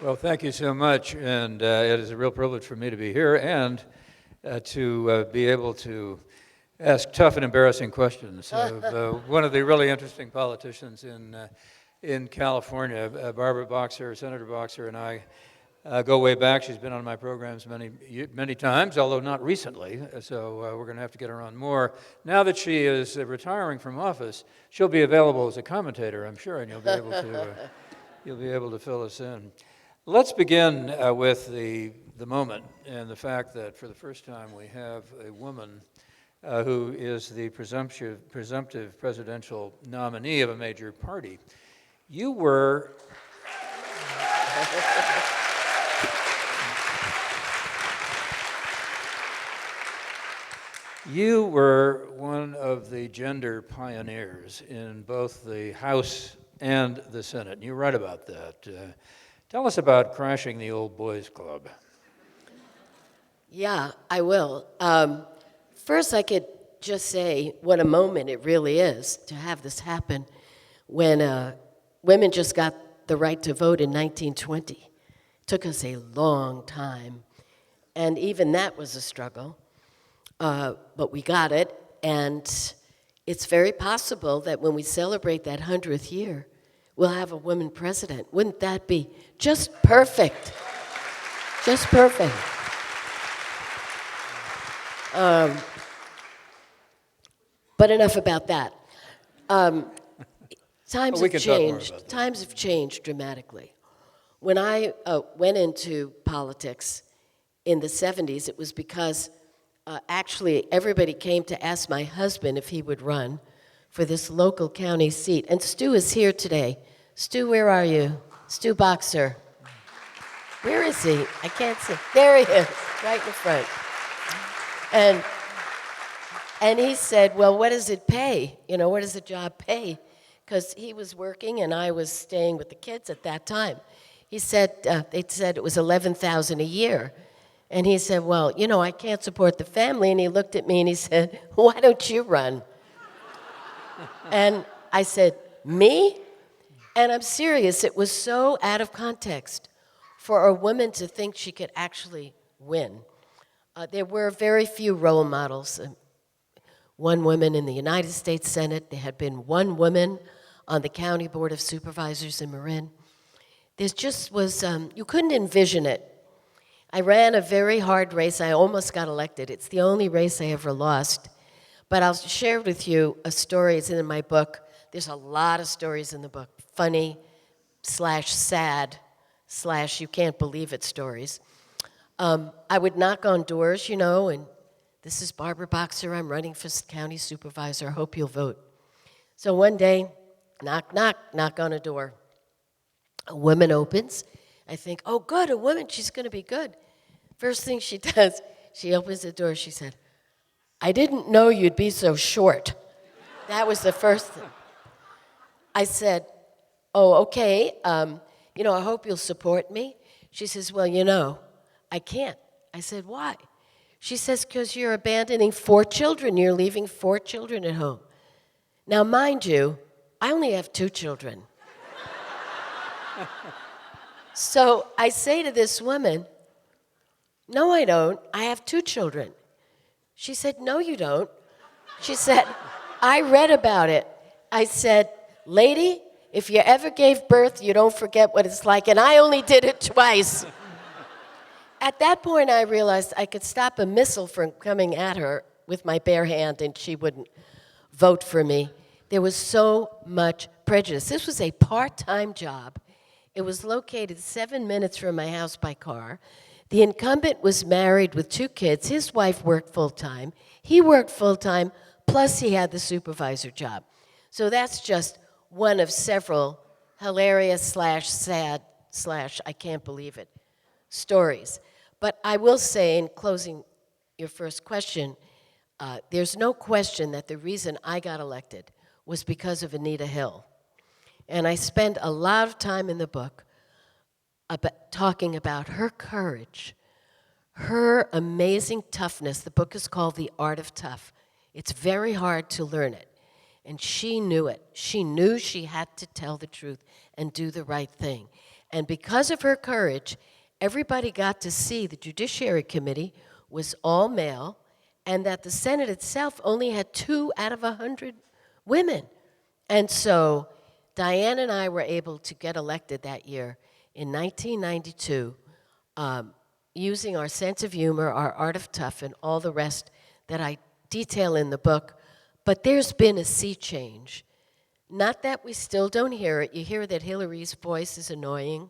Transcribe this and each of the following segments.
Well, thank you so much, and it is a real privilege for me to be here and to be able to ask tough and embarrassing questions of one of the really interesting politicians in California. Barbara Boxer, Senator Boxer, and I go way back. She's been on my programs many times, although not recently, so we're going to have to get her on more. Now that she is retiring from office, she'll be available as a commentator, I'm sure, and you'll be able to fill us in. Let's begin with the moment and the fact that for the first time we have a woman who is the presumptive presidential nominee of a major party. You were one of the gender pioneers in both the House and the Senate. And you write about that. Tell us about crashing the old boys club. Yeah, I will. First, I could just say what a moment it really is to have this happen when women just got the right to vote in 1920. It took us a long time, and even that was a struggle, but we got it, and it's very possible that when we celebrate that 100th year, we'll have a woman president. Wouldn't that be just perfect? Just perfect. But enough about that. Times have changed. Times have changed dramatically. When I went into politics in the 70s, it was because actually everybody came to ask my husband if he would run for this local county seat. And Stu is here today. Stu, where are you? Stu Boxer. Where is he? I can't see. There he is, right in the front. And he said, well, what does it pay? You know, what does the job pay? Because he was working and I was staying with the kids at that time. He said, they said it was $11,000 a year. And he said, well, you know, I can't support the family. And he looked at me and he said, why don't you run? And I said, me? And I'm serious, it was so out of context for a woman to think she could actually win. There were very few role models. One woman in the United States Senate, there had been one woman on the County Board of Supervisors in Marin. There just was, you couldn't envision it. I ran a very hard race, I almost got elected. It's the only race I ever lost. But I'll share with you a story, it's in my book. There's a lot of stories in the book, funny / sad / you can't believe it stories. I would knock on doors, you know, and this is Barbara Boxer, I'm running for county supervisor, hope you'll vote. So one day, knock, knock, knock on a door. A woman opens. I think, oh good, a woman, she's gonna be good. First thing she does, she opens the door, she said, I didn't know you'd be so short. That was the first thing. I said, oh, okay, you know, I hope you'll support me. She says, well, you know, I can't. I said, why? She says, because you're abandoning 4 children. You're leaving 4 children at home. Now, mind you, I only have 2 children. So I say to this woman, no, I don't. I have 2 children. She said, no, you don't. She said, I read about it. I said, lady, if you ever gave birth, you don't forget what it's like, and I only did it twice. At that point, I realized I could stop a missile from coming at her with my bare hand, and she wouldn't vote for me. There was so much prejudice. This was a part-time job. It was located 7 minutes from my house by car. The incumbent was married with 2 kids. His wife worked full-time. He worked full-time, plus he had the supervisor job. So that's just one of several hilarious / sad / I can't believe it stories. But I will say, in closing your first question, there's no question that the reason I got elected was because of Anita Hill. And I spend a lot of time in the book talking about her courage, her amazing toughness. The book is called The Art of Tough. It's very hard to learn it. And she knew it. She knew she had to tell the truth and do the right thing. And because of her courage, everybody got to see the Judiciary Committee was all male, and that the Senate itself only had 2 out of 100 women. And so Diane and I were able to get elected that year in 1992, using our sense of humor, our art of tough, and all the rest that I detail in the book. But there's been a sea change. Not that we still don't hear it. You hear that Hillary's voice is annoying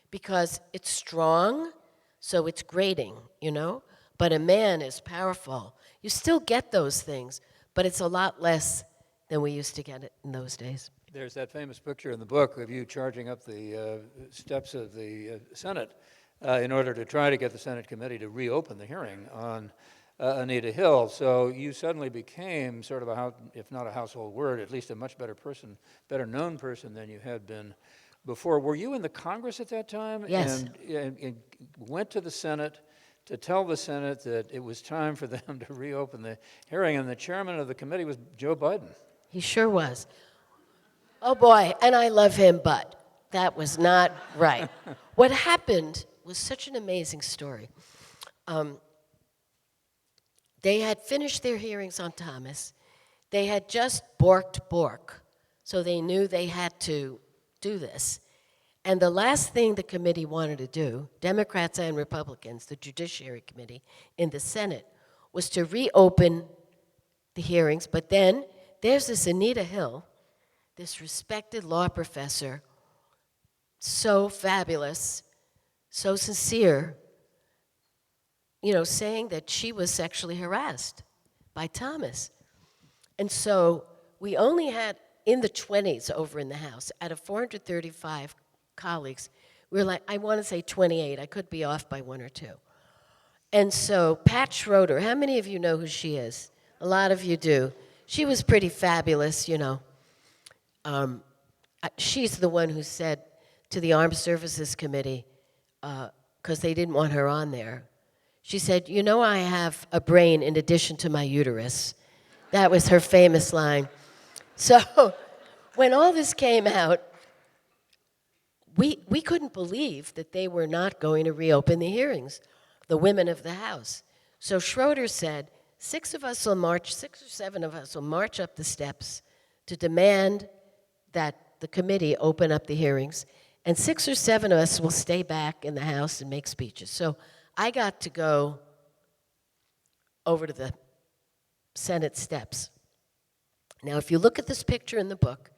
because it's strong, so it's grating, you know? But a man is powerful. You still get those things, but it's a lot less than we used to get it in those days. There's that famous picture in the book of you charging up the steps of the Senate in order to try to get the Senate committee to reopen the hearing on Anita Hill. So you suddenly became sort of if not a household word, at least a much better person, better known person than you had been before. Were you in the Congress at that time? Yes. And went to the Senate to tell the Senate that it was time for them to reopen the hearing, and the chairman of the committee was Joe Biden. He sure was. Oh boy, and I love him, but that was not right. What happened was such an amazing story. They had finished their hearings on Thomas. They had just borked Bork, so they knew they had to do this. And the last thing the committee wanted to do, Democrats and Republicans, the Judiciary Committee in the Senate, was to reopen the hearings. But then there's this Anita Hill, this respected law professor, so fabulous, so sincere, you know, saying that she was sexually harassed by Thomas. And so we only had in the 20s over in the House, out of 435 colleagues, we were like, I want to say 28. I could be off by 1 or 2. And so Pat Schroeder, how many of you know who she is? A lot of you do. She was pretty fabulous, you know. She's the one who said to the Armed Services Committee, because they didn't want her on there, she said, you know, I have a brain in addition to my uterus. That was her famous line. So when all this came out, we couldn't believe that they were not going to reopen the hearings, the women of the House. So Schroeder said, 6 or 7 of us will march up the steps to demand that the committee open up the hearings, and 6 or 7 of us will stay back in the House and make speeches. So I got to go over to the Senate steps. Now, if you look at this picture in the book,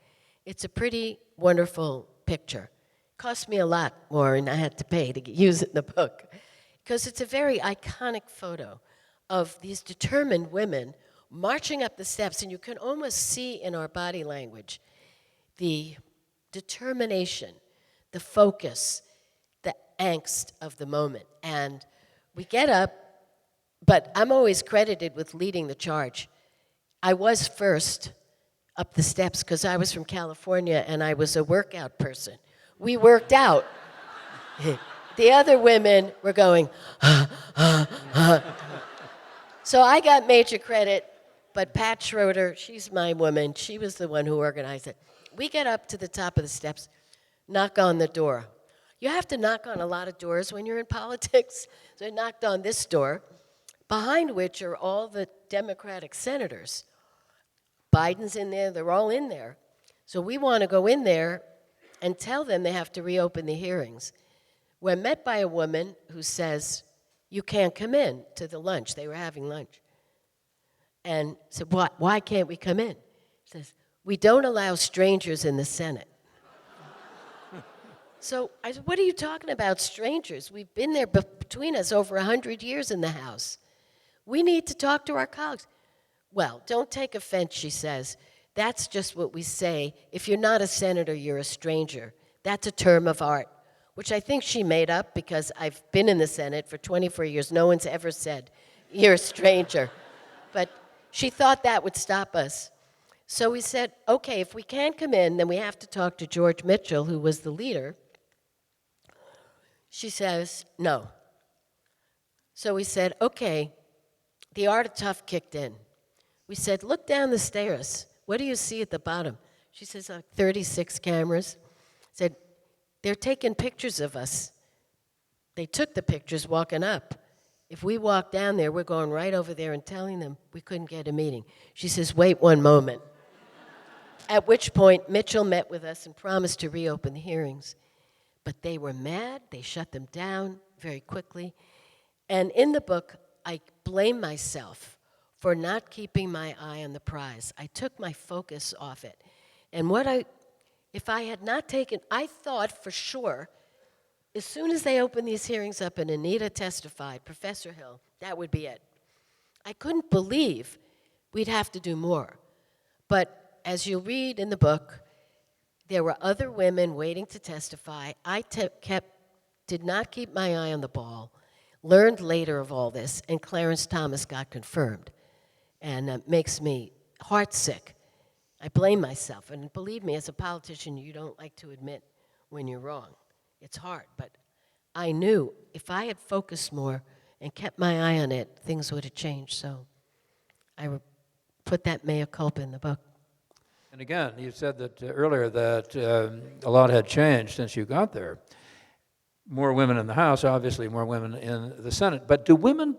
it's a pretty wonderful picture. It cost me a lot more, and I had to pay to use it in the book, because it's a very iconic photo of these determined women marching up the steps, and you can almost see in our body language the determination, the focus, the angst of the moment. And we get up, but I'm always credited with leading the charge. I was first up the steps because I was from California and I was a workout person. We worked out. The other women were going, So I got major credit, but Pat Schroeder, she's my woman, she was the one who organized it. We get up to the top of the steps, knock on the door. You have to knock on a lot of doors when you're in politics. So I knocked on this door, behind which are all the Democratic senators. Biden's in there, they're all in there. So we want to go in there and tell them they have to reopen the hearings. We're met by a woman who says, you can't come in to the lunch. They were having lunch. And said, why can't we come in? She says, we don't allow strangers in the Senate. So I said, what are you talking about, strangers? We've been there between us over 100 years in the House. We need to talk to our colleagues. Well, don't take offense, she says. That's just what we say. If you're not a senator, you're a stranger. That's a term of art, which I think she made up because I've been in the Senate for 24 years. No one's ever said, you're a stranger. But she thought that would stop us. So we said, okay, if we can't come in, then we have to talk to George Mitchell, who was the leader. She says, no. So we said, okay, the art of tough kicked in. We said, look down the stairs. What do you see at the bottom? She says, 36 cameras. I said, They're taking pictures of us. They took the pictures walking up. If we walk down there, we're going right over there and telling them we couldn't get a meeting. She says, wait one moment. At which point, Mitchell met with us and promised to reopen the hearings. But they were mad. They shut them down very quickly. And in the book, I blame myself for not keeping my eye on the prize. I took my focus off it. And if I had not taken, I thought for sure, as soon as they opened these hearings up and Anita testified, Professor Hill, that would be it. I couldn't believe we'd have to do more. But as you read in the book, there were other women waiting to testify. I did not keep my eye on the ball, learned later of all this, and Clarence Thomas got confirmed. And it makes me heartsick. I blame myself. And believe me, as a politician, you don't like to admit when you're wrong. It's hard. But I knew if I had focused more and kept my eye on it, things would have changed. So I put that mea culpa in the book. And again, you said that earlier that a lot had changed since you got there. More women in the House, obviously more women in the Senate. But do women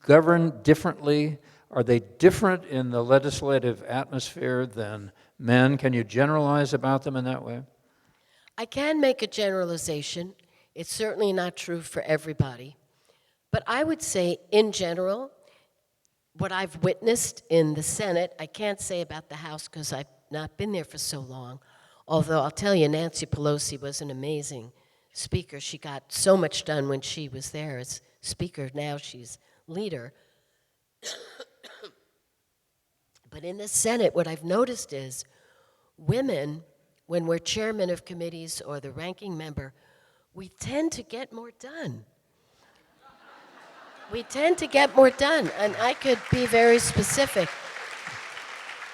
govern differently? Are they different in the legislative atmosphere than men? Can you generalize about them in that way? I can make a generalization. It's certainly not true for everybody. But I would say, in general, what I've witnessed in the Senate, I can't say about the House because I've not been there for so long. Although I'll tell you, Nancy Pelosi was an amazing speaker. She got so much done when she was there as speaker. Now she's leader. But in the Senate, what I've noticed is women, when we're chairman of committees or the ranking member, we tend to get more done. We tend to get more done, and I could be very specific.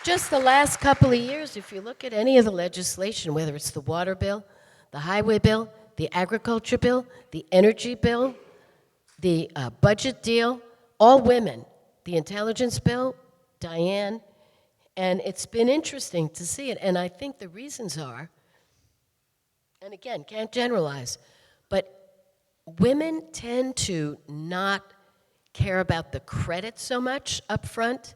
Just the last couple of years, if you look at any of the legislation, whether it's the water bill, the highway bill, the agriculture bill, the energy bill, the budget deal, all women. The intelligence bill, Diane, and it's been interesting to see it. And I think the reasons are, and again, can't generalize, but women tend to not care about the credit so much up front.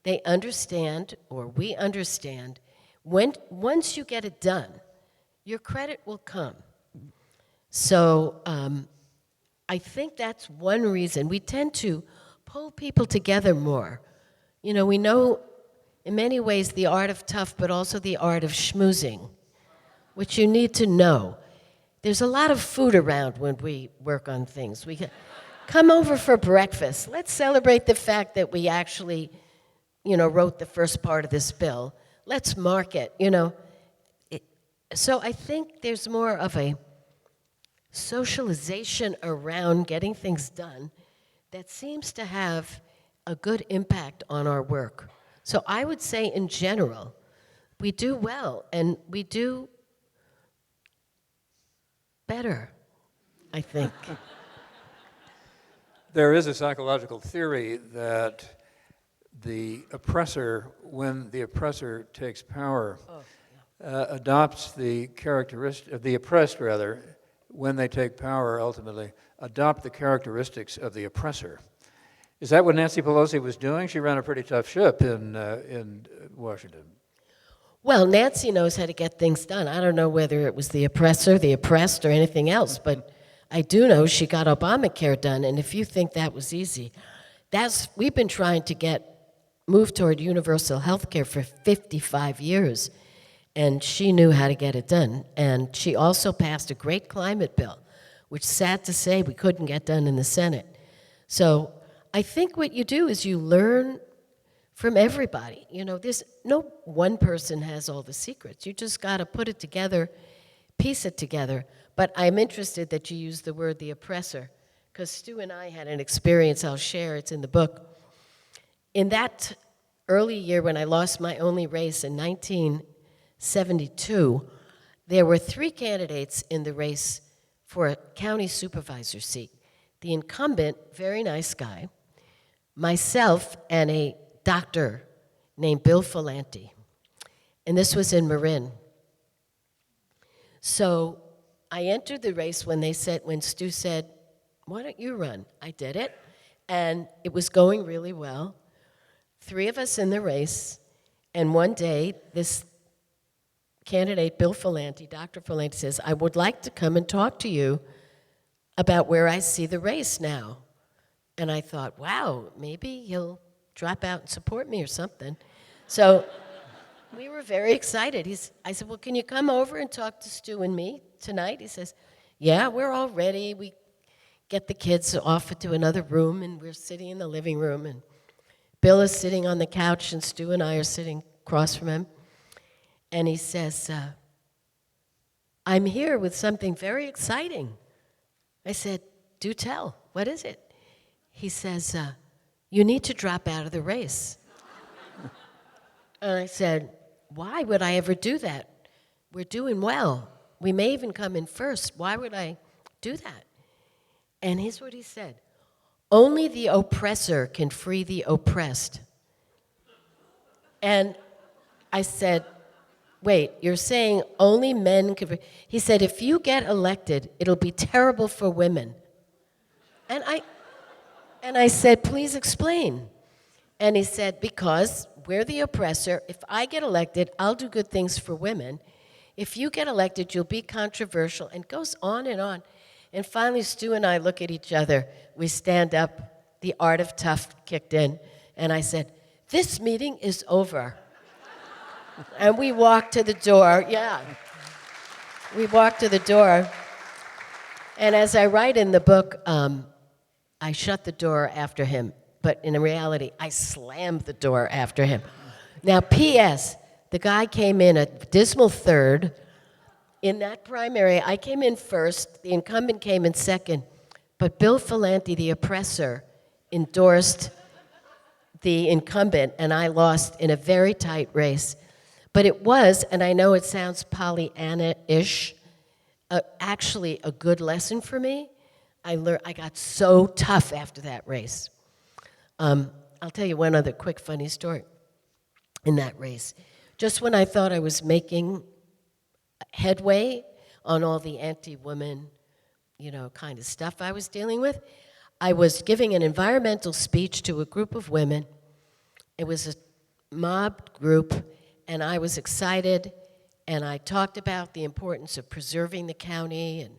They understand, or we understand, once you get it done, your credit will come. So I think that's one reason. We tend to pull people together more. You know, we know in many ways the art of tough, but also the art of schmoozing, which you need to know. There's a lot of food around when we work on things. We can come over for breakfast. Let's celebrate the fact that we actually, wrote the first part of this bill. Let's mark it, So I think there's more of a socialization around getting things done that seems to have a good impact on our work. So I would say in general, we do well and we do better, I think. There is a psychological theory that the oppressor, when the oppressor takes power, adopts the characteristic, the oppressed rather, when they take power ultimately, adopt the characteristics of the oppressor. Is that what Nancy Pelosi was doing? She ran a pretty tough ship in Washington. Well, Nancy knows how to get things done. I don't know whether it was the oppressor, the oppressed, or anything else, but I do know she got Obamacare done, and if you think that was easy, we've been trying to move toward universal health care for 55 years, and she knew how to get it done. And she also passed a great climate bill, which, sad to say, we couldn't get done in the Senate. So I think what you do is you learn from everybody. There's no one person has all the secrets. You just got to put it together, piece it together. But I'm interested that you use the word the oppressor, because Stu and I had an experience I'll share. It's in the book. In that early year when I lost my only race in 1972, there were 3 candidates in the race for a county supervisor seat. The incumbent, very nice guy, myself, and a doctor named Bill Falanti. And this was in Marin. So I entered the race when Stu said, why don't you run? I did it, and it was going really well. 3 of us in the race, and one day, this candidate, Bill Falanti, Dr. Falanti, says, I would like to come and talk to you about where I see the race now. And I thought, wow, maybe he'll drop out and support me or something. So we were very excited. I said, well, can you come over and talk to Stu and me tonight? He says, yeah, we're all ready. We get the kids off to another room, and we're sitting in the living room, and Bill is sitting on the couch, and Stu and I are sitting across from him. And he says, I'm here with something very exciting. I said, do tell. What is it? He says, you need to drop out of the race. And I said, why would I ever do that? We're doing well. We may even come in first. Why would I do that? And here's what he said. Only the oppressor can free the oppressed. And I said, wait, you're saying only men can free? He said, if you get elected, it'll be terrible for women. And I said, please explain. And he said, because we're the oppressor. If I get elected, I'll do good things for women. If you get elected, you'll be controversial. And goes on and on. And finally, Stu and I look at each other. We stand up. The art of tough kicked in. And I said, this meeting is over. And we walked to the door. Yeah. We walked to the door. And as I write in the book, I shut the door after him. But in reality, I slammed the door after him. Now, P.S., the guy came in a dismal third. In that primary, I came in first. The incumbent came in second. But Bill Falanti, the oppressor, endorsed the incumbent, and I lost in a very tight race. But it was, and I know it sounds Pollyanna-ish, actually a good lesson for me. I got so tough after that race. I'll tell you one other quick funny story in that race. Just when I thought I was making headway on all the anti-woman, kind of stuff I was dealing with, I was giving an environmental speech to a group of women. It was a mob group, and I was excited, and I talked about the importance of preserving the county and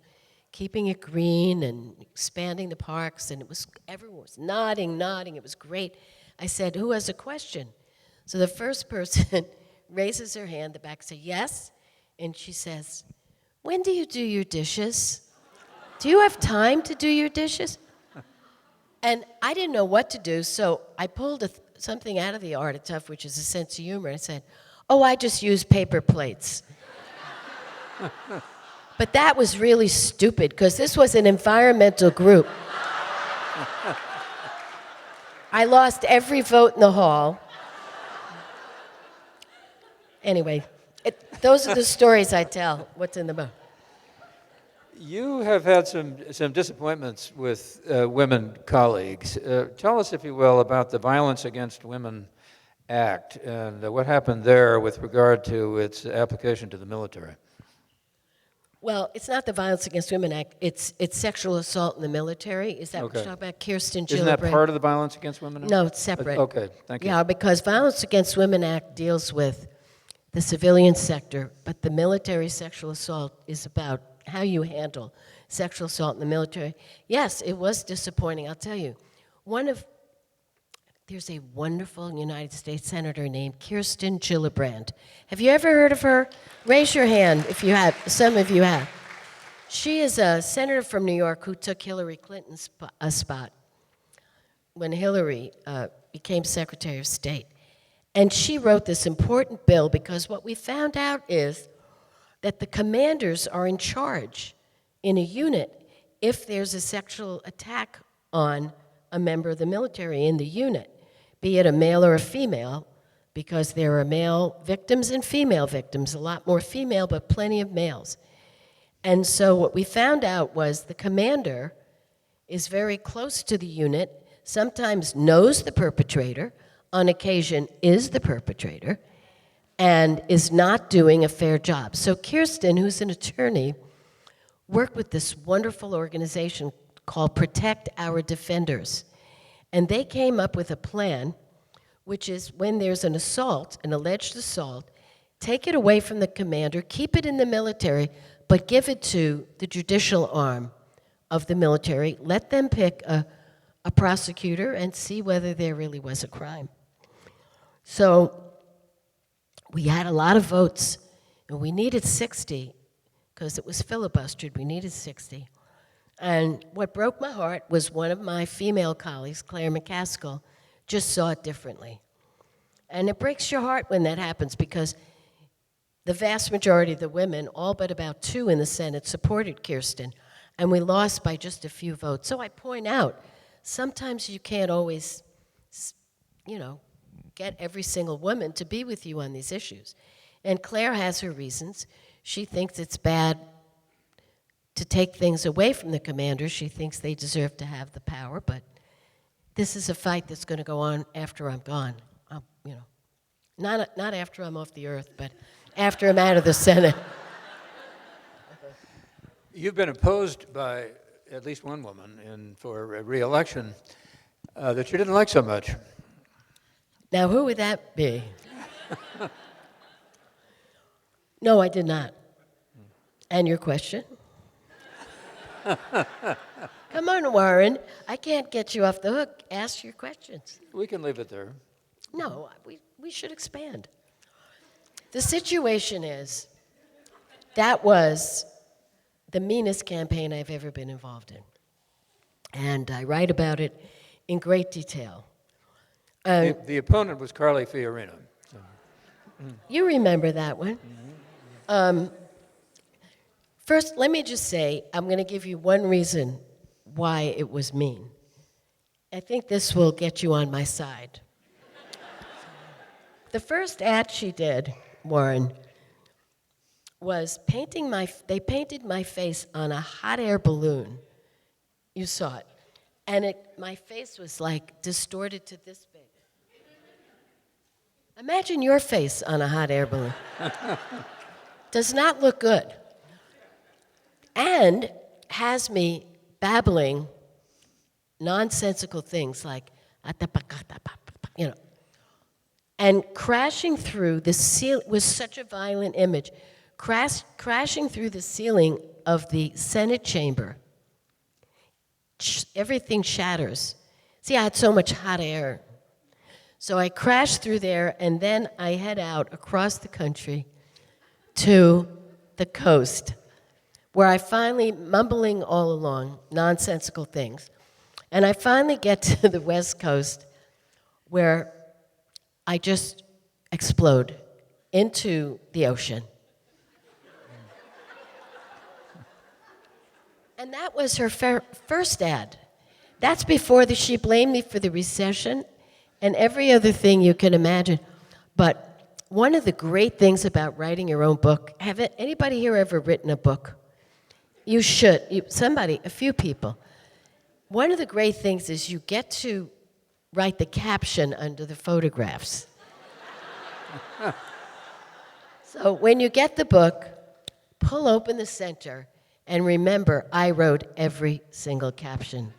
keeping it green and expanding the parks, and everyone was nodding. It was great. I said, who has a question? So the first person raises her hand, the back said, yes, and she says, when do you do your dishes? Do you have time to do your dishes? And I didn't know what to do, so I pulled something out of the art of tough, which is a sense of humor. I said, oh, I just use paper plates. But that was really stupid, because this was an environmental group. I lost every vote in the hall. Anyway, those are the stories I tell. What's in the book? You have had some disappointments with women colleagues. Tell us, if you will, about the Violence Against Women Act and what happened there with regard to its application to the military. Well, it's not the Violence Against Women Act. It's sexual assault in the military. Is that what you're talking about? Kirsten Gillibrand. Isn't that part of the Violence Against Women Act? No, it's separate. Okay, thank you. Yeah, because Violence Against Women Act deals with the civilian sector, but the military sexual assault is about how you handle sexual assault in the military. Yes, it was disappointing, I'll tell you. There's a wonderful United States Senator named Kirsten Gillibrand. Have you ever heard of her? Raise your hand if you have. Some of you have. She is a senator from New York who took Hillary Clinton's spot when Hillary became Secretary of State. And she wrote this important bill because what we found out is that the commanders are in charge in a unit if there's a sexual attack on a member of the military in the unit, be it a male or a female, because there are male victims and female victims, a lot more female, but plenty of males. And so what we found out was the commander is very close to the unit, sometimes knows the perpetrator, on occasion is the perpetrator, and is not doing a fair job. So Kirsten, who's an attorney, worked with this wonderful organization called Protect Our Defenders. And they came up with a plan, which is when there's an assault, an alleged assault, take it away from the commander, keep it in the military, but give it to the judicial arm of the military. Let them pick a prosecutor and see whether there really was a crime. So we had a lot of votes, and we needed 60, because it was filibustered. We needed 60. And what broke my heart was one of my female colleagues, Claire McCaskill, just saw it differently. And it breaks your heart when that happens, because the vast majority of the women, all but about 2 in the Senate, supported Kirsten, and we lost by just a few votes. So I point out, sometimes you can't always, get every single woman to be with you on these issues. And Claire has her reasons. She thinks it's bad to take things away from the commander. She thinks they deserve to have the power, but this is a fight that's going to go on after I'm gone. Not after I'm off the earth, but after I'm out of the Senate. You've been opposed by at least one woman for re-election that you didn't like so much. Now, who would that be? No, I did not. And your question? Come on, Warren. I can't get you off the hook. Ask your questions. We can leave it there. No, we should expand. The situation is, that was the meanest campaign I've ever been involved in. And I write about it in great detail. The opponent was Carly Fiorina. So. You remember that one. First, let me just say, I'm going to give you one reason why it was mean. I think this will get you on my side. The first ad she did, Warren, was they painted my face on a hot air balloon. You saw it. And my face was like distorted to this big. Imagine your face on a hot air balloon. Does not look good. And has me babbling nonsensical things like, and crashing through the ceiling, was such a violent image, crashing through the ceiling of the Senate chamber. Everything shatters. See, I had so much hot air. So I crashed through there, and then I head out across the country to the coast, where I finally, mumbling all along, nonsensical things, and I finally get to the West Coast, where I just explode into the ocean. And that was her first ad. That's before she blamed me for the recession and every other thing you can imagine. But one of the great things about writing your own book, anybody here ever written a book? You should. A few people. One of the great things is you get to write the caption under the photographs. So when you get the book, pull open the center, and remember, I wrote every single caption.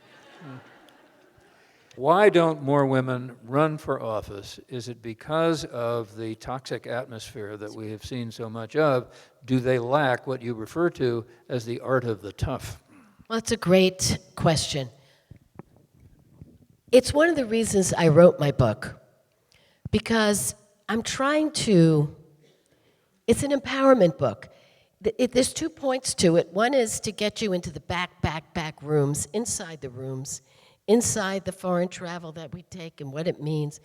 Why don't more women run for office? Is it because of the toxic atmosphere that we have seen so much of? Do they lack what you refer to as the art of the tough? Well, that's a great question. It's one of the reasons I wrote my book, because I'm trying to, it's an empowerment book. There's 2 points to it. One is to get you into the back rooms, inside the rooms, inside the foreign travel that we take and what it means,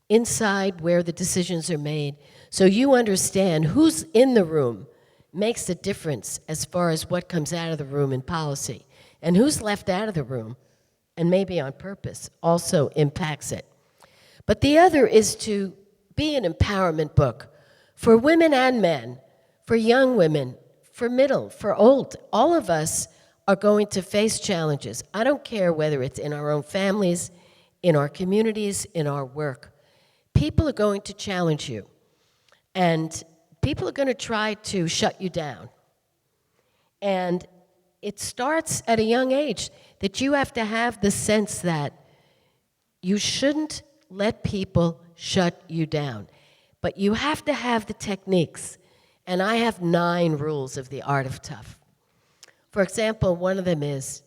inside where the decisions are made, so you understand who's in the room makes a difference as far as what comes out of the room in policy, and who's left out of the room, and maybe on purpose, also impacts it. But the other is to be an empowerment book for women and men, for young women, for middle, for old. All of us are going to face challenges. I don't care whether it's in our own families, in our communities, in our work. People are going to challenge you, and people are going to try to shut you down. And it starts at a young age that you have to have the sense that you shouldn't let people shut you down. But you have to have the techniques. And I have 9 rules of the art of tough. For example, one of them is,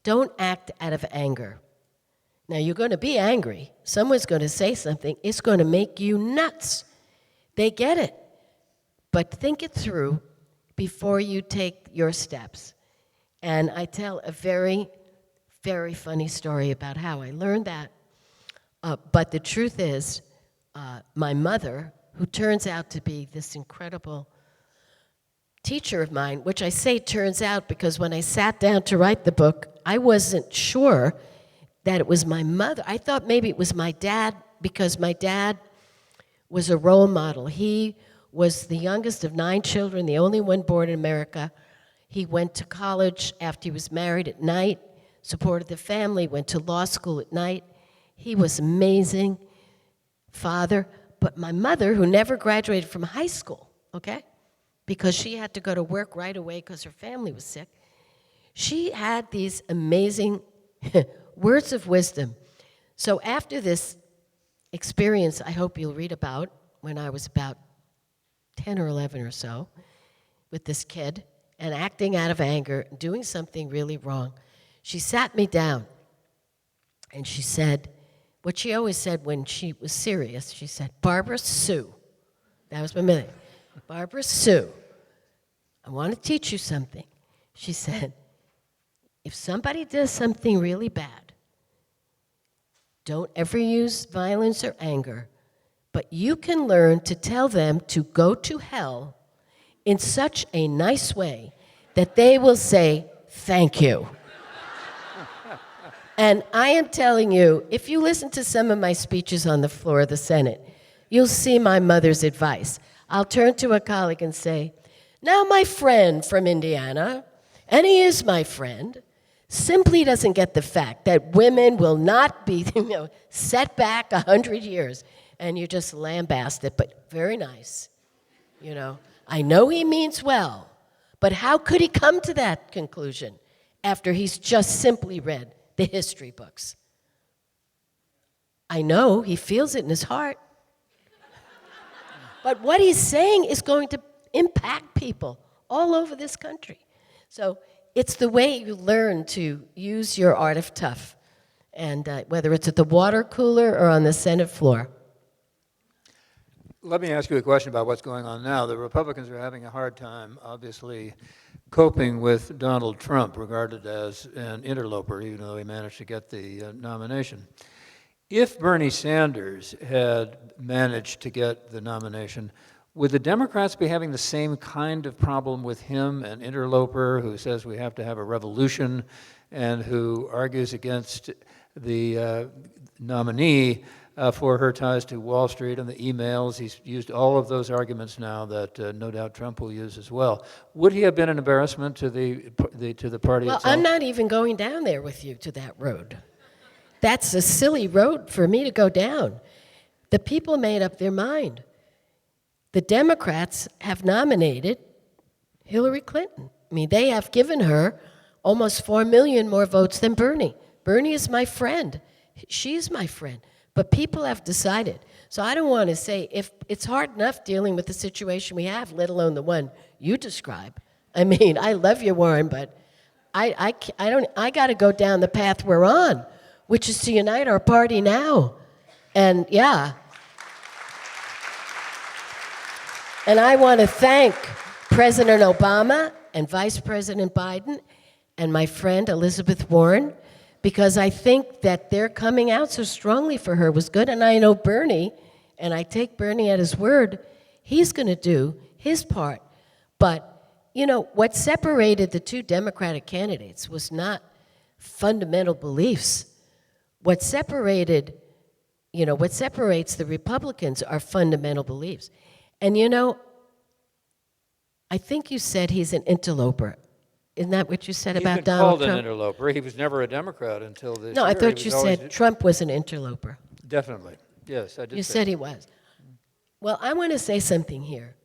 don't act out of anger. Now, you're going to be angry. Someone's going to say something. It's going to make you nuts. They get it. But think it through before you take your steps. And I tell a very, very funny story about how I learned that. But the truth is, my mother, who turns out to be this incredible teacher of mine, which I say turns out because when I sat down to write the book, I wasn't sure that it was my mother. I thought maybe it was my dad because my dad was a role model. He was the youngest of 9 children, the only one born in America. He went to college after he was married at night, supported the family, went to law school at night. He was amazing father. But my mother, who never graduated from high school, okay, because she had to go to work right away because her family was sick, she had these amazing words of wisdom. So after this experience I hope you'll read about when I was about 10 or 11 or so with this kid and acting out of anger, doing something really wrong, she sat me down and she said, what she always said when she was serious, she said, Barbara Sue, that was my middle name, Barbara Sue, I want to teach you something. She said, if somebody does something really bad, don't ever use violence or anger, but you can learn to tell them to go to hell in such a nice way that they will say, thank you. And I am telling you, if you listen to some of my speeches on the floor of the Senate, you'll see my mother's advice. I'll turn to a colleague and say, now my friend from Indiana, and he is my friend, simply doesn't get the fact that women will not be set back 100 years. And you just lambast it, but very nice. I know he means well, but how could he come to that conclusion after he's just simply read the history books? I know he feels it in his heart. But what he's saying is going to impact people all over this country. So it's the way you learn to use your art of tough, and whether it's at the water cooler or on the Senate floor. Let me ask you a question about what's going on now. The Republicans are having a hard time, obviously, coping with Donald Trump, regarded as an interloper, even though he managed to get the nomination. If Bernie Sanders had managed to get the nomination, would the Democrats be having the same kind of problem with him, an interloper who says we have to have a revolution and who argues against the nominee for her ties to Wall Street and the emails? He's used all of those arguments now that no doubt Trump will use as well. Would he have been an embarrassment to the party Well, itself? I'm not even going down there with you to that road. That's a silly road for me to go down. The people made up their mind. The Democrats have nominated Hillary Clinton. I mean, they have given her almost 4 million more votes than Bernie. Bernie is my friend. She's my friend. But people have decided. So I don't want to say, if it's hard enough dealing with the situation we have, let alone the one you describe. I mean, I love you, Warren, but I got to go down the path we're on, which is to unite our party now. And yeah. And I want to thank President Obama and Vice President Biden and my friend Elizabeth Warren, because I think that their coming out so strongly for her was good. And I know Bernie, and I take Bernie at his word, he's going to do his part. But, what separated the two Democratic candidates was not fundamental beliefs. What separates the Republicans are fundamental beliefs. And I think you said he's an interloper. Isn't that what you said about Donald Trump? He's been called an interloper. He was never a Democrat until this year. No, I thought you said Trump was an interloper. Definitely. Yes, I did. You said he was. Well, I want to say something here.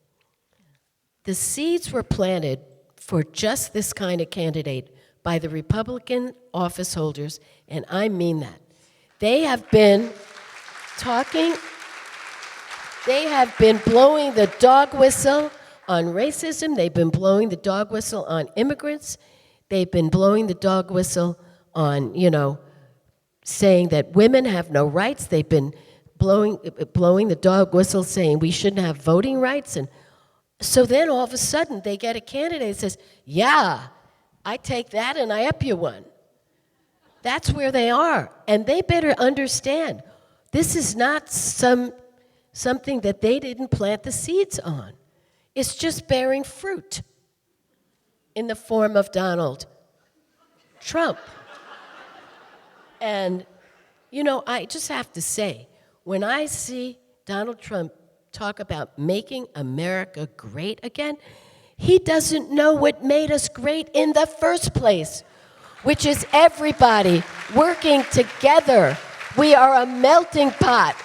The seeds were planted for just this kind of candidate by the Republican office holders, and I mean that. They have been talking, they have been blowing the dog whistle on racism, they've been blowing the dog whistle on immigrants, they've been blowing the dog whistle on, saying that women have no rights, they've been blowing the dog whistle saying we shouldn't have voting rights, and so then all of a sudden they get a candidate that says, yeah, I take that and I up you one. That's where they are. And they better understand this is not something that they didn't plant the seeds on. It's just bearing fruit in the form of Donald Trump. And, I just have to say, when I see Donald Trump talk about making America great again, he doesn't know what made us great in the first place, which is everybody working together. We are a melting pot.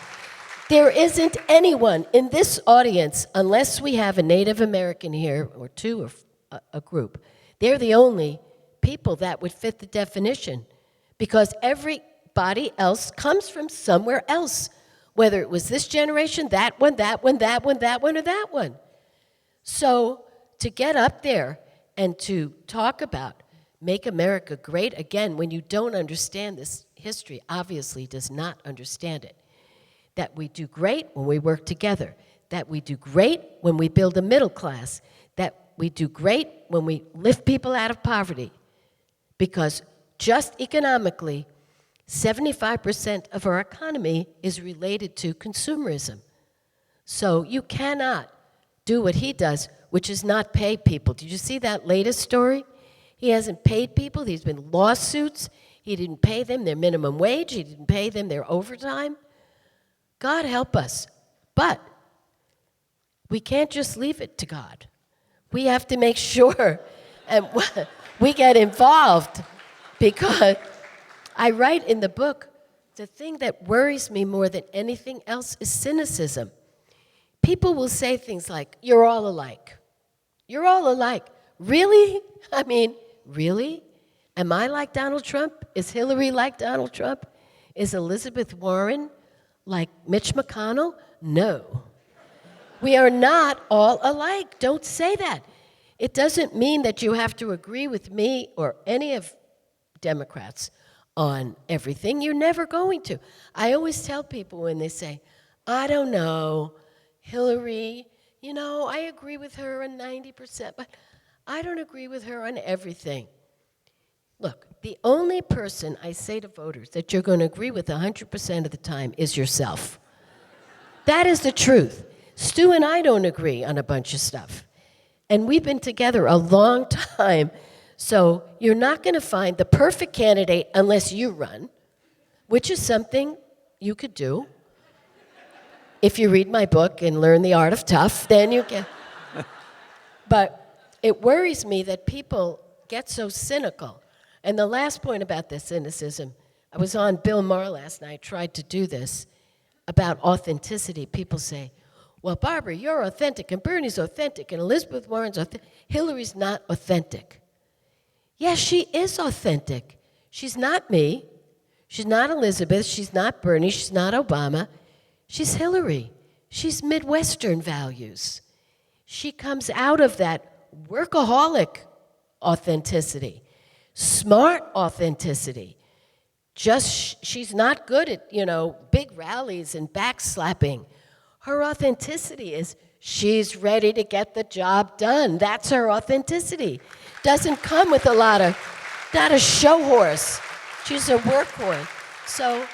There isn't anyone in this audience, unless we have a Native American here, or two, or a group, they're the only people that would fit the definition, because everybody else comes from somewhere else, whether it was this generation, that one, that one, that one, that one, or that one. So to get up there and to talk about make America great again when you don't understand this history, obviously does not understand it. That we do great when we work together. That we do great when we build a middle class. That we do great when we lift people out of poverty. Because just economically, 75% of our economy is related to consumerism. So you cannot do what he does, which is not pay people. Did you see that latest story? He hasn't paid people. There's been lawsuits. He didn't pay them their minimum wage. He didn't pay them their overtime. God help us. But we can't just leave it to God. We have to make sure and we get involved, because I write in the book, the thing that worries me more than anything else is cynicism. People will say things like, you're all alike. You're all alike. Really? I mean, really? Am I like Donald Trump? Is Hillary like Donald Trump? Is Elizabeth Warren like Mitch McConnell? No. We are not all alike. Don't say that. It doesn't mean that you have to agree with me or any of Democrats on everything. You're never going to. I always tell people when they say, I don't know, Hillary, I agree with her on 90%, but I don't agree with her on everything. Look, the only person I say to voters that you're going to agree with 100% of the time is yourself. That is the truth. Stu and I don't agree on a bunch of stuff. And we've been together a long time. So you're not going to find the perfect candidate unless you run, which is something you could do. If you read my book and learn the art of tough, then you can. But it worries me that people get so cynical. And the last point about this cynicism, I was on Bill Maher last night, tried to do this, about authenticity. People say, well, Barbara, you're authentic, and Bernie's authentic, and Elizabeth Warren's authentic. Hillary's not authentic. Yes, she is authentic. She's not me. She's not Elizabeth. She's not Bernie. She's not Obama. She's Hillary. She's Midwestern values. She comes out of that workaholic authenticity, smart authenticity. Just, she's not good at, big rallies and backslapping. Her authenticity is she's ready to get the job done. That's her authenticity. Doesn't come with not a show horse. She's a workhorse. So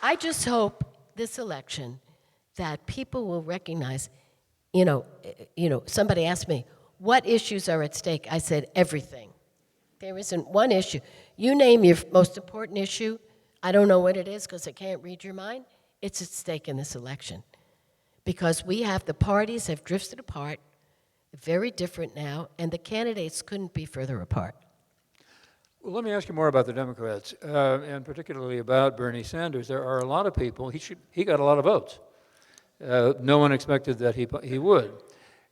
I just hope this election that people will recognize, somebody asked me, what issues are at stake? I said, everything. There isn't one issue. You name your most important issue, I don't know what it is because I can't read your mind, it's at stake in this election. Because the parties have drifted apart, very different now, and the candidates couldn't be further apart. Well, let me ask you more about the Democrats, and particularly about Bernie Sanders. There are a lot of people, he got a lot of votes. No one expected that he would.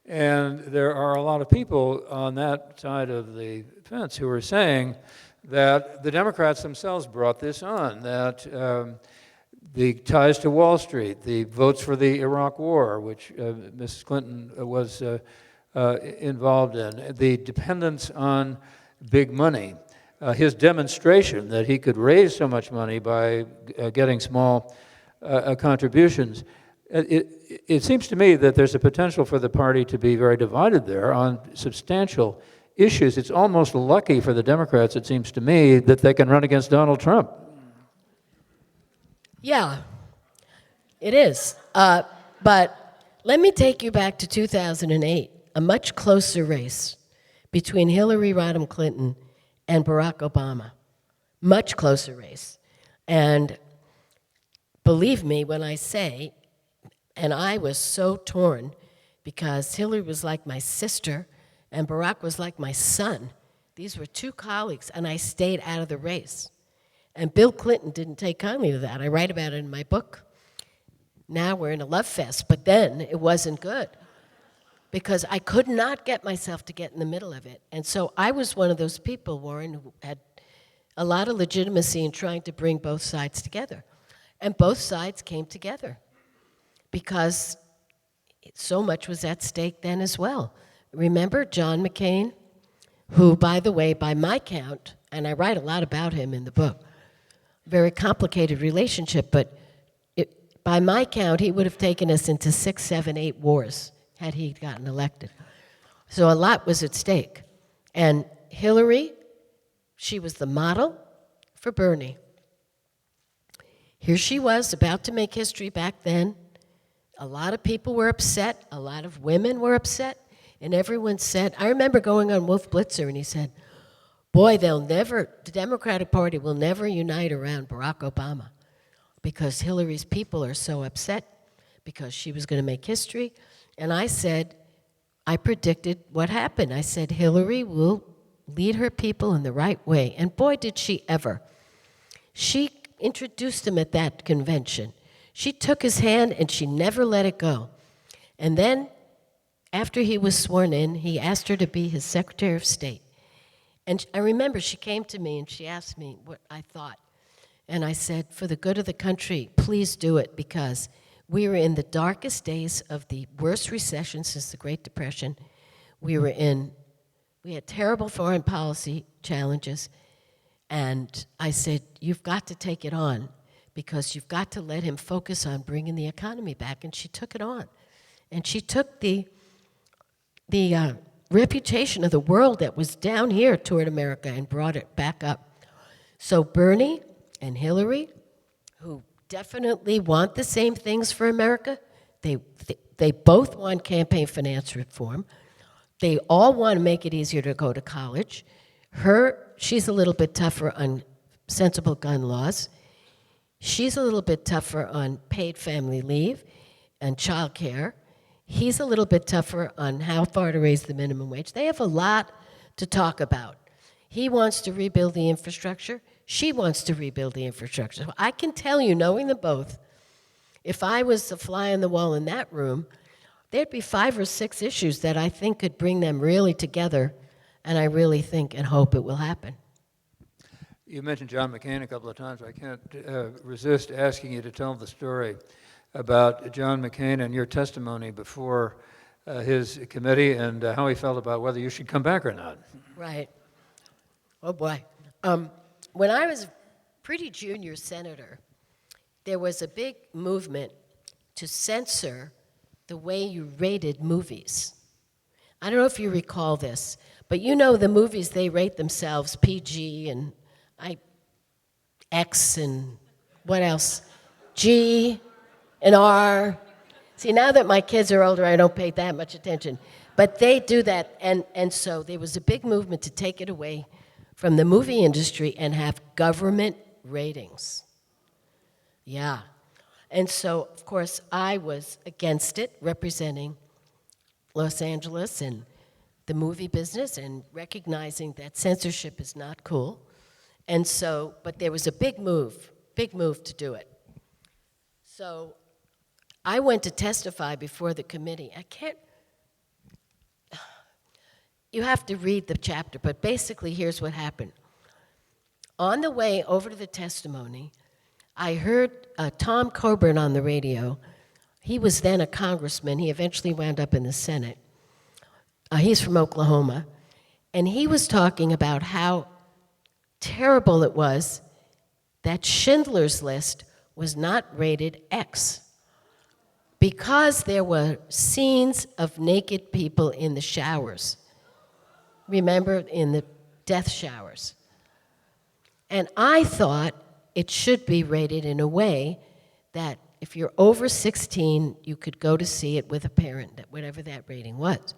And there are a lot of people on that side of the fence who are saying that the Democrats themselves brought this on, that the ties to Wall Street, the votes for the Iraq War, which Mrs. Clinton was involved in, the dependence on big money, his demonstration that he could raise so much money by getting small contributions. It seems to me that there's a potential for the party to be very divided there on substantial issues. It's almost lucky for the Democrats, it seems to me, that they can run against Donald Trump. Yeah, it is. But let me take you back to 2008, a much closer race between Hillary Rodham Clinton and Barack Obama. Much closer race. And believe me when I say, and I was so torn because Hillary was like my sister and Barack was like my son. These were two colleagues, and I stayed out of the race. And Bill Clinton didn't take kindly to that. I write about it in my book. Now we're in a love fest, but then it wasn't good because I could not get myself to get in the middle of it. And so I was one of those people, Warren, who had a lot of legitimacy in trying to bring both sides together. And both sides came together because so much was at stake then as well. Remember John McCain, who, by the way, by my count, and I write a lot about him in the book, very complicated relationship, but by my count, he would have taken us into 6, 7, 8 wars had he gotten elected. So a lot was at stake. And Hillary, she was the model for Bernie. Here she was, about to make history back then. A lot of people were upset. A lot of women were upset. And everyone said, I remember going on Wolf Blitzer, and he said, boy, the Democratic Party will never unite around Barack Obama because Hillary's people are so upset because she was going to make history. And I said, I predicted what happened. I said, Hillary will lead her people in the right way. And boy, did she ever. She introduced him at that convention. She took his hand and she never let it go. And then, after he was sworn in, he asked her to be his Secretary of State. And I remember she came to me and she asked me what I thought. And I said, for the good of the country, please do it, because we were in the darkest days of the worst recession since the Great Depression. We had terrible foreign policy challenges. And I said, you've got to take it on, because you've got to let him focus on bringing the economy back. And she took it on. And she took the reputation of the world that was down here toward America and brought it back up. So Bernie and Hillary, who definitely want the same things for America, they both want campaign finance reform. They all want to make it easier to go to college. She's a little bit tougher on sensible gun laws. She's a little bit tougher on paid family leave and child care. He's a little bit tougher on how far to raise the minimum wage. They have a lot to talk about. He wants to rebuild the infrastructure. She wants to rebuild the infrastructure. So I can tell you, knowing them both, if I was the fly on the wall in that room, there'd be 5 or 6 issues that I think could bring them really together, and I really think and hope it will happen. You mentioned John McCain a couple of times. I can't resist asking you to tell the story about John McCain and your testimony before his committee and how he felt about whether you should come back or not. Right. Oh, boy. When I was pretty junior senator, there was a big movement to censor the way you rated movies. I don't know if you recall this, but you know the movies, they rate themselves PG and X and what else? G and R. See, now that my kids are older, I don't pay that much attention. But they do that, and so there was a big movement to take it away from the movie industry and have government ratings. Yeah. And so, of course, I was against it, representing Los Angeles and the movie business and recognizing that censorship is not cool. And so, but there was a big move to do it. So I went to testify before the committee. you have to read the chapter, but basically here's what happened. On the way over to the testimony, I heard Tom Coburn on the radio. He was then a congressman. He eventually wound up in the Senate. He's from Oklahoma. And he was talking about how terrible it was that Schindler's List was not rated X because there were scenes of naked people in the showers. Remember, in the death showers. And I thought it should be rated in a way that if you're over 16, you could go to see it with a parent, whatever that rating was.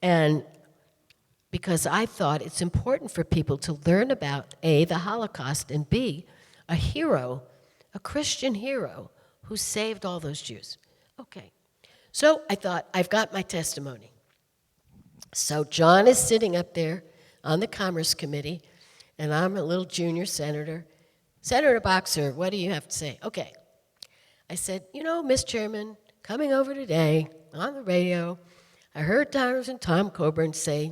And because I thought it's important for people to learn about, A, the Holocaust, and B, a hero, a Christian hero, who saved all those Jews. Okay. So I thought, I've got my testimony. So John is sitting up there on the Commerce Committee, and I'm a little junior senator. Senator Boxer, what do you have to say? Okay. I said, Miss Chairman, coming over today on the radio, I heard Tom Coburn say,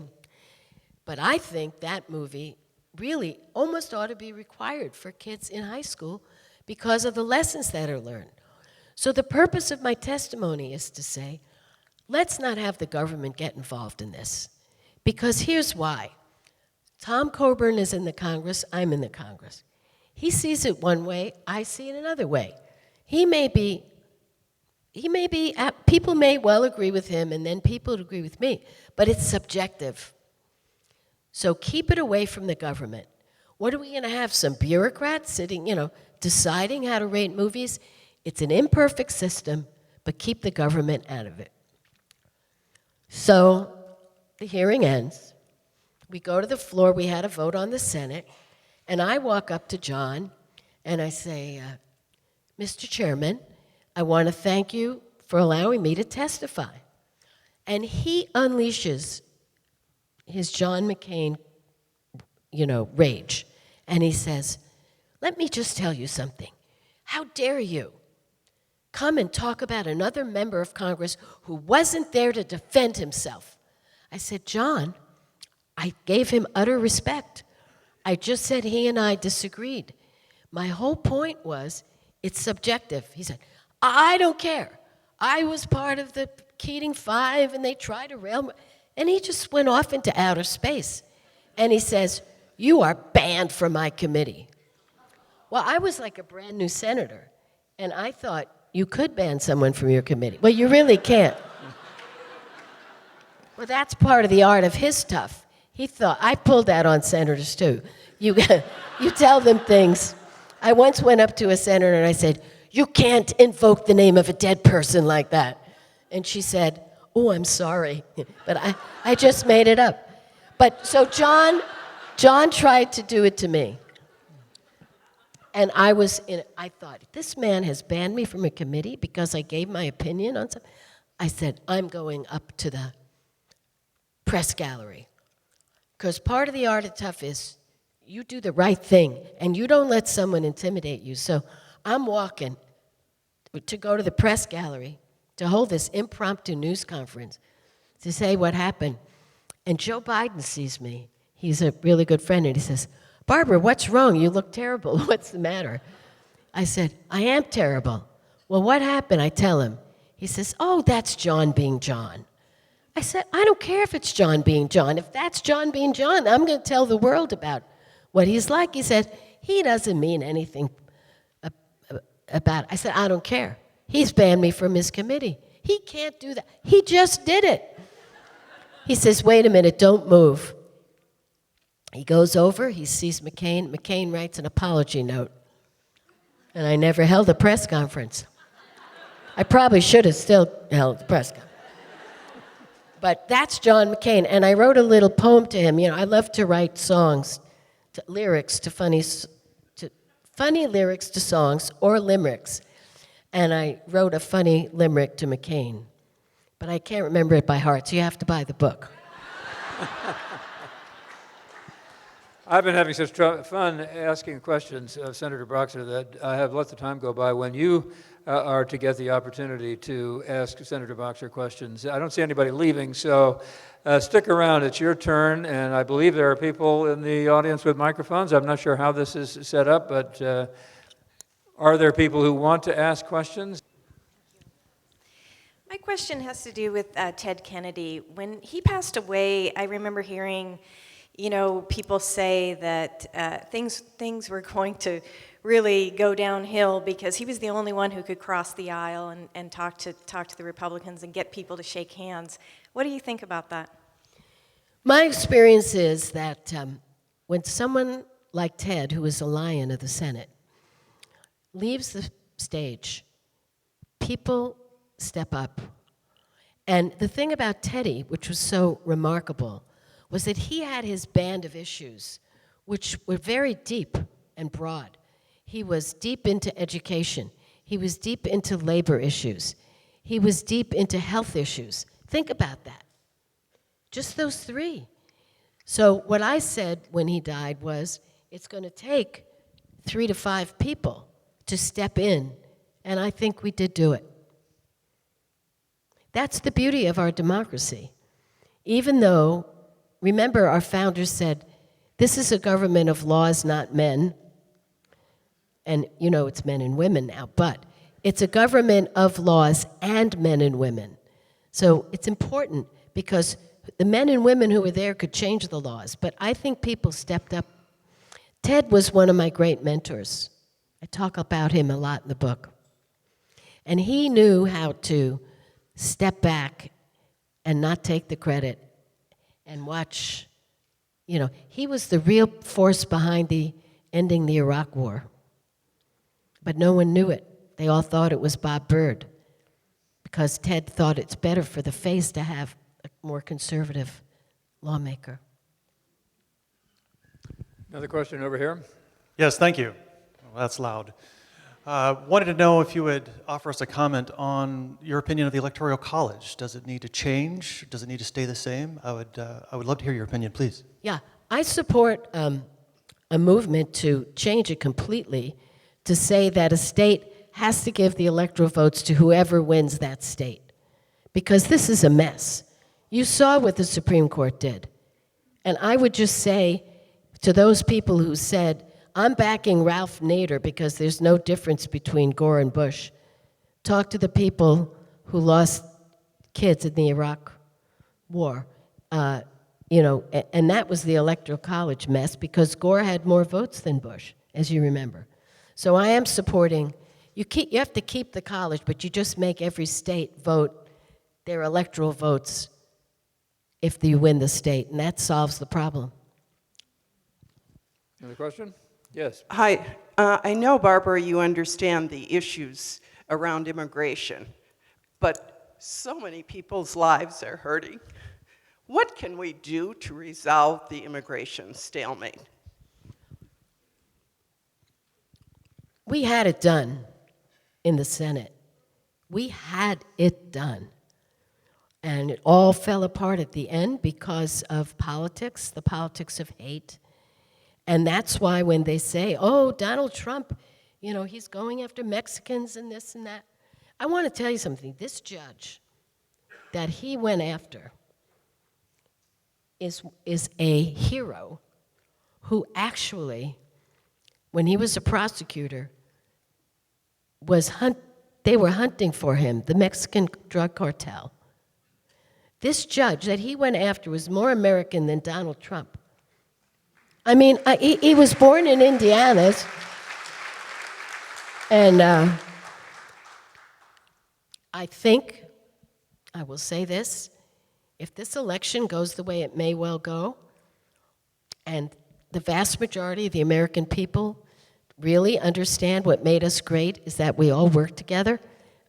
but I think that movie really almost ought to be required for kids in high school because of the lessons that are learned. So the purpose of my testimony is to say, let's not have the government get involved in this. Because here's why. Tom Coburn is in the Congress, I'm in the Congress. He sees it one way, I see it another way. People may well agree with him, and then people agree with me, but it's subjective. So keep it away from the government. What are we going to have, some bureaucrats sitting, deciding how to rate movies? It's an imperfect system, but keep the government out of it. So the hearing ends. We go to the floor. We had a vote on the Senate. And I walk up to John, and I say, Mr. Chairman, I want to thank you for allowing me to testify. And he unleashes his John McCain, rage. And he says, let me just tell you something. How dare you come and talk about another member of Congress who wasn't there to defend himself? I said, John, I gave him utter respect. I just said he and I disagreed. My whole point was, it's subjective. He said, I don't care. I was part of the Keating Five, and they tried to rail me. And he just went off into outer space. And he says, you are banned from my committee. Well, I was like a brand new senator, and I thought you could ban someone from your committee. Well, you really can't. Well, that's part of the art of his stuff. He thought, I pulled that on senators too. You tell them things. I once went up to a senator and I said, you can't invoke the name of a dead person like that. And she said, oh, I'm sorry, but I just made it up. But so John tried to do it to me. And I thought, this man has banned me from a committee because I gave my opinion on something. I said, I'm going up to the press gallery. Because part of the art of tough is you do the right thing and you don't let someone intimidate you. So I'm walking to go to the press gallery to hold this impromptu news conference to say what happened. And Joe Biden sees me. He's a really good friend, and he says, Barbara, what's wrong? You look terrible. What's the matter? I said, I am terrible. Well, what happened? I tell him. He says, oh, that's John being John. I said, I don't care if it's John being John. If that's John being John, I'm going to tell the world about what he's like. He said, he doesn't mean anything about it. I said, I don't care. He's banned me from his committee. He can't do that. He just did it. He says, wait a minute, don't move. He goes over, he sees McCain. McCain writes an apology note. And I never held a press conference. I probably should have still held a press conference. But that's John McCain. And I wrote a little poem to him. I love to write songs, lyrics to funny lyrics to songs or limericks. And I wrote a funny limerick to McCain. But I can't remember it by heart, so you have to buy the book. I've been having such fun asking questions of Senator Boxer that I have let the time go by. When you are to get the opportunity to ask Senator Boxer questions, I don't see anybody leaving, so stick around. It's your turn, and I believe there are people in the audience with microphones. I'm not sure how this is set up, but are there people who want to ask questions? My question has to do with Ted Kennedy. When he passed away, I remember hearing, people say that things were going to really go downhill because he was the only one who could cross the aisle and talk to the Republicans and get people to shake hands. What do you think about that? My experience is that when someone like Ted, who is a lion of the Senate, leaves the stage, people step up. And the thing about Teddy, which was so remarkable, was that he had his band of issues, which were very deep and broad. He was deep into education. He was deep into labor issues. He was deep into health issues. Think about that. Just those three. So what I said when he died was, it's going to take 3 to 5 people to step in, and I think we did do it. That's the beauty of our democracy. Even though, remember, our founders said, this is a government of laws, not men. And it's men and women now, but it's a government of laws and men and women. So it's important because the men and women who were there could change the laws, but I think people stepped up. Ted was one of my great mentors. I talk about him a lot in the book. And he knew how to step back and not take the credit and watch. He was the real force behind the ending the Iraq War. But no one knew it. They all thought it was Bob Byrd because Ted thought it's better for the face to have a more conservative lawmaker. Another question over here. Yes, thank you. Well, that's loud. Wanted to know if you would offer us a comment on your opinion of the Electoral College. Does it need to change? Does it need to stay the same? I would love to hear your opinion, please. Yeah, I support a movement to change it completely to say that a state has to give the electoral votes to whoever wins that state. Because this is a mess. You saw what the Supreme Court did. And I would just say to those people who said, I'm backing Ralph Nader because there's no difference between Gore and Bush. Talk to the people who lost kids in the Iraq War. And that was the Electoral College mess because Gore had more votes than Bush, as you remember. So I am supporting, you have to keep the college, but you just make every state vote their electoral votes if you win the state, and that solves the problem. Another question? Yes. Hi. I know, Barbara, you understand the issues around immigration, but so many people's lives are hurting. What can we do to resolve the immigration stalemate? We had it done in the Senate. We had it done. And it all fell apart at the end because of politics, the politics of hate. And that's why when they say, oh, Donald Trump, he's going after Mexicans and this and that. I want to tell you something. This judge that he went after is a hero who actually, when he was a prosecutor, they were hunting for him, the Mexican drug cartel. This judge that he went after was more American than Donald Trump. I mean, he was born in Indiana, and I think, I will say this, if this election goes the way it may well go, and the vast majority of the American people really understand what made us great is that we all work together,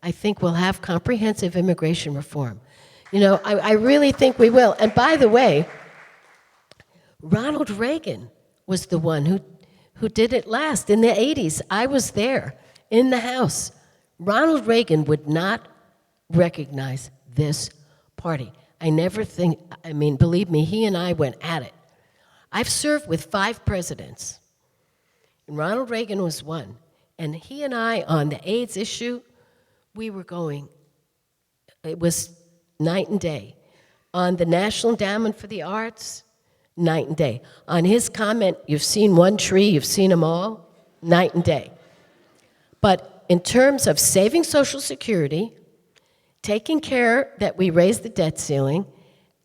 I think we'll have comprehensive immigration reform. I really think we will. And by the way, Ronald Reagan was the one who did it last in the 80s. I was there in the House. Ronald Reagan would not recognize this party. Believe me, he and I went at it. I've served with 5 presidents, and Ronald Reagan was one. And he and I, on the AIDS issue, we were going, it was night and day. On the National Endowment for the Arts, night and day. On his comment, you've seen one tree, you've seen them all, night and day. But in terms of saving Social Security, taking care that we raise the debt ceiling,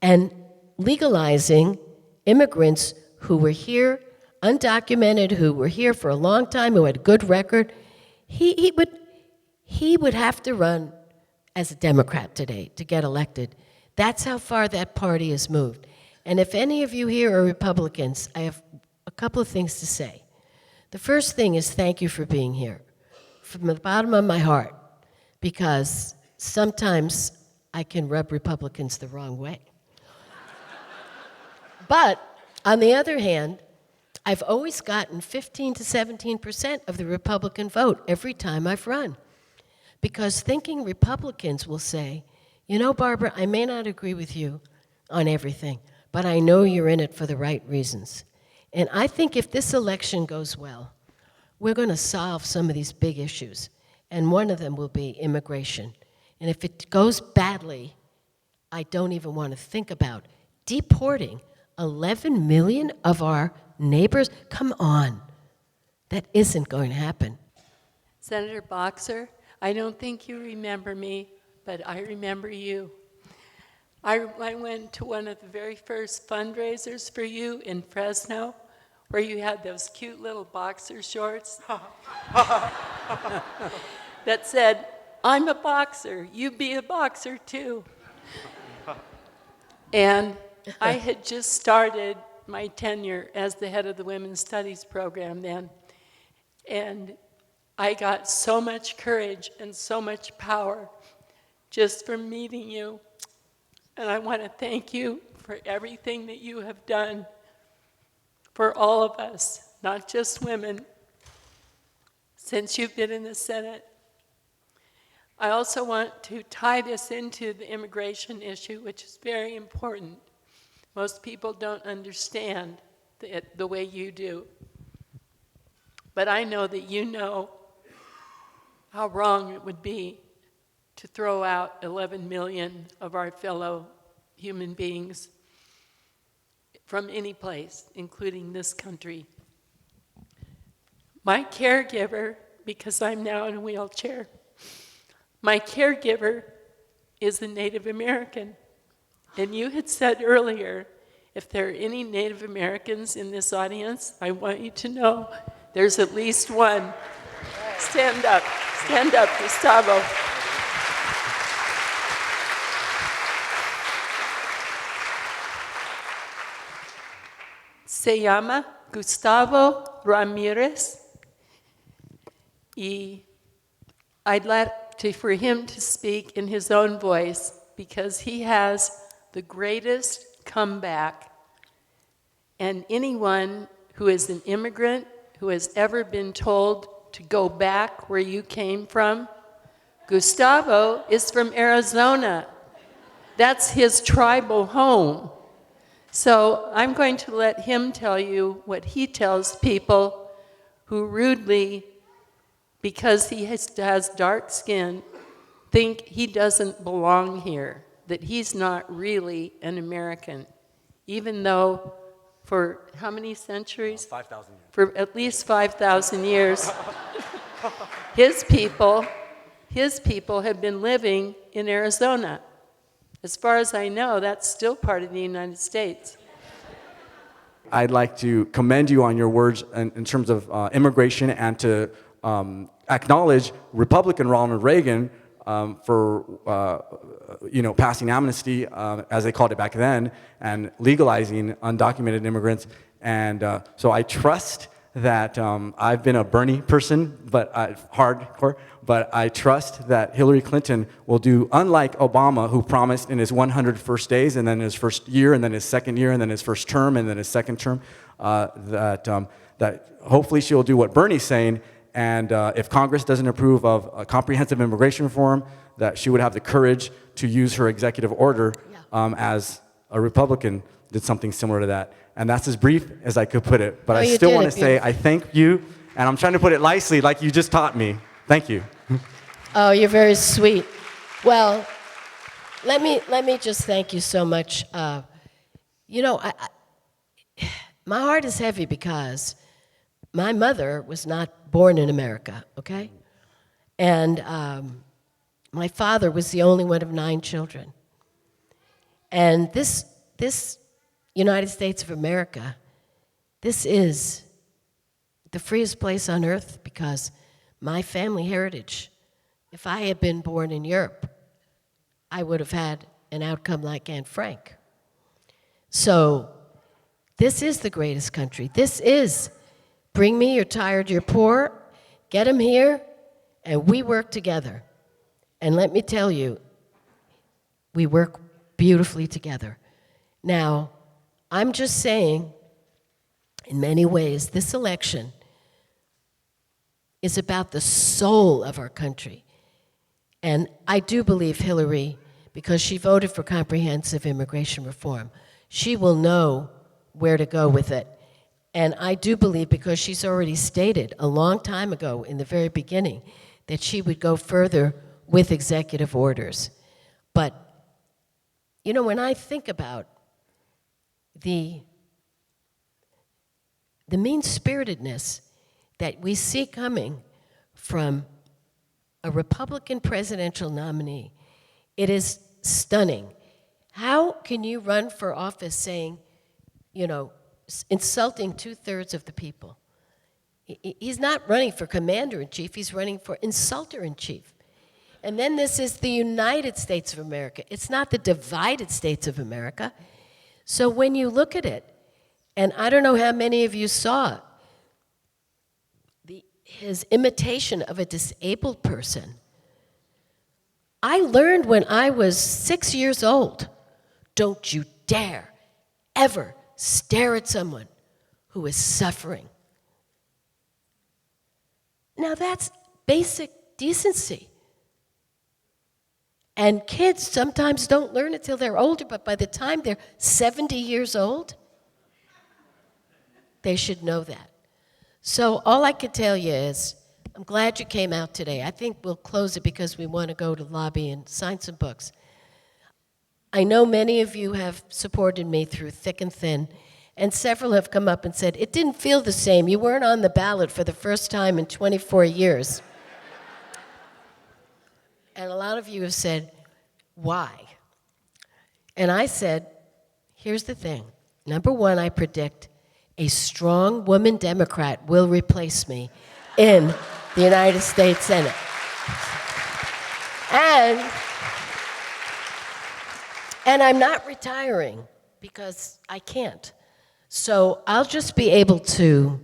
and legalizing immigrants who were here, undocumented, who were here for a long time, who had a good record, he would have to run as a Democrat today to get elected. That's how far that party has moved. And if any of you here are Republicans, I have a couple of things to say. The first thing is thank you for being here, from the bottom of my heart, because sometimes I can rub Republicans the wrong way. But on the other hand, I've always gotten 15 to 17% of the Republican vote every time I've run. Because thinking Republicans will say, you know, Barbara, I may not agree with you on everything, but I know you're in it for the right reasons. And I think if this election goes well, we're going to solve some of these big issues. And one of them will be immigration. And if it goes badly, I don't even want to think about deporting 11 million of our neighbors. Come on. That isn't going to happen. Senator Boxer, I don't think you remember me, but I remember you. I went to one of the very first fundraisers for you in Fresno, where you had those cute little boxer shorts that said, I'm a boxer, you be a boxer too. And I had just started my tenure as the head of the Women's Studies program then. And I got so much courage and so much power just from meeting you. And I want to thank you for everything that you have done for all of us, not just women, since you've been in the Senate. I also want to tie this into the immigration issue, which is very important. Most people don't understand it the way you do. But I know that you know how wrong it would be to throw out 11 million of our fellow human beings from any place, including this country. My caregiver, because I'm now in a wheelchair, my caregiver is a Native American. And you had said earlier, if there are any Native Americans in this audience, I want you to know there's at least one. Stand up, Gustavo. Se llama Gustavo Ramirez. Y I'd like for him to speak in his own voice because he has the greatest comeback. And anyone who is an immigrant who has ever been told to go back where you came from, Gustavo is from Arizona. That's his tribal home. So I'm going to let him tell you what he tells people who rudely, because he has dark skin, think he doesn't belong here, that he's not really an American, even though for how many centuries? 5,000 years. For at least 5,000 years, his people have been living in Arizona. As far as I know, that's still part of the United States. I'd like to commend you on your words in terms of immigration and to acknowledge Republican Ronald Reagan for passing amnesty, as they called it back then, and legalizing undocumented immigrants. And so I trust that I've been a Bernie person, but hardcore. But I trust that Hillary Clinton will do, unlike Obama, who promised in his 100 first days, and then his first year, and then his second year, and then his first term, and then his second term, that hopefully she'll do what Bernie's saying. And if Congress doesn't approve of a comprehensive immigration reform, that she would have the courage to use her executive order as a Republican did something similar to that. And that's as brief as I could put it. But No, I you still did want it to say I thank you, and I'm trying to put it nicely, like you just taught me. Thank you. Oh, you're very sweet. Well, let me just thank you so much. You know, my heart is heavy because my mother was not born in America, okay? And my father was the only one of 9 children. And this United States of America, this is the freest place on earth because my family heritage, if I had been born in Europe, I would have had an outcome like Anne Frank. So this is the greatest country. This is, bring me, you're tired, you're poor, get them here, and we work together. And let me tell you, we work beautifully together. Now, I'm just saying, in many ways, this election is about the soul of our country. And I do believe Hillary, because she voted for comprehensive immigration reform, she will know where to go with it. And I do believe, because she's already stated a long time ago in the very beginning, that she would go further with executive orders. But, you know, when I think about the mean-spiritedness that we see coming from a Republican presidential nominee, it is stunning. How can you run for office saying, you know, insulting 2/3 of the people? He's not running for commander-in-chief, he's running for insulter-in-chief. And then this is the United States of America. It's not the divided states of America. So when you look at it, and I don't know how many of you saw his imitation of a disabled person. I learned when I was 6 years old, don't you dare ever stare at someone who is suffering. Now that's basic decency. And kids sometimes don't learn it till they're older, but by the time they're 70 years old, they should know that. So all I can tell you is, I'm glad you came out today. I think we'll close it because we want to go to the lobby and sign some books. I know many of you have supported me through thick and thin, and several have come up and said, it didn't feel the same. You weren't on the ballot for the first time in 24 years. And a lot of you have said, why? And I said, here's the thing. Number one, I predict a strong woman Democrat will replace me in the United States Senate. And I'm not retiring because I can't. So I'll just be able to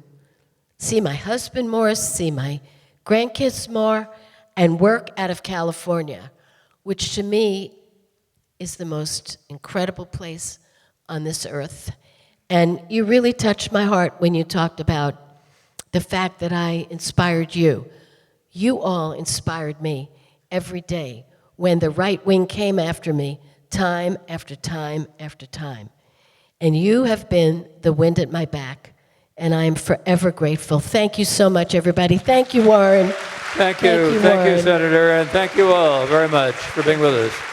see my husband more, see my grandkids more, and work out of California, which to me is the most incredible place on this earth. And you really touched my heart when you talked about the fact that I inspired you. You all inspired me every day when the right wing came after me time after time after time. And you have been the wind at my back, and I am forever grateful. Thank you so much, everybody. Thank you, Warren. Thank you, Warren. Senator, and thank you all very much for being with us.